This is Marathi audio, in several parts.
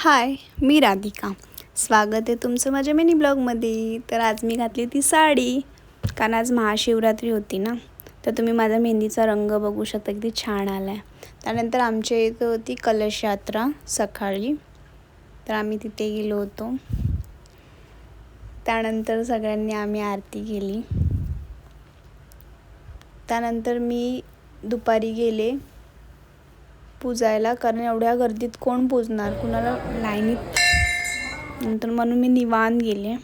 हाय, मी राधिका. स्वागत आहे तुमचं माझ्या मिनी ब्लॉगमध्ये. तर आज मी घातली ती साडी, कारण आज महाशिवरात्री होती ना. तर तुम्ही माझा मेहंदीचा रंग बघू शकता, किती छान आला आहे. त्यानंतर आमच्या इथं होती कलश यात्रा सकाळी, तर आम्ही तिथे गेलो होतो. त्यानंतर सगळ्यांनी आम्ही आरती केली. त्यानंतर मी दुपारी गेले पूजायला, कारण एवढ्या गर्दीत कोण पूजणार, कुणाला लाईनीत. नंतर म्हणून मी निवांत गेले.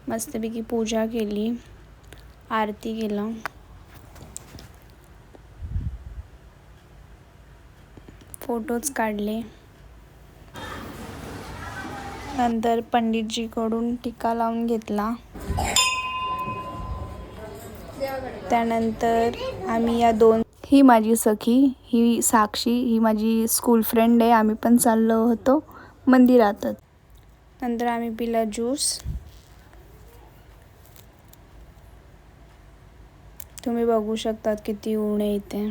मस्तपैकी पूजा केली, आरती केलं. फोटोज काढले. नंतर पंडितजीकडून टीका लावून घेतला. त्यानंतर आम्ही ही माझी सखी, ही साक्षी, ही माझी स्कूल फ्रेंड आहे. आम्ही पण चाललो होतो मंदिरातच. नंतर आम्ही पिला ज्यूस. तुम्ही बघू शकतात किती ऊन आहे इथे.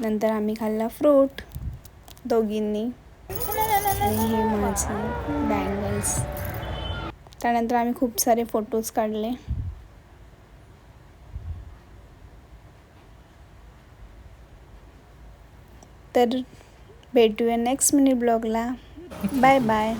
नंतर आम्ही खाल्ला फ्रूट दोघींनी. आणि हे माझे बँगल्स. त्यानंतर आम्ही खूप सारे फोटोज काढले. तर भेटूया नेक्स्ट मिनी ब्लॉगला. Bye bye.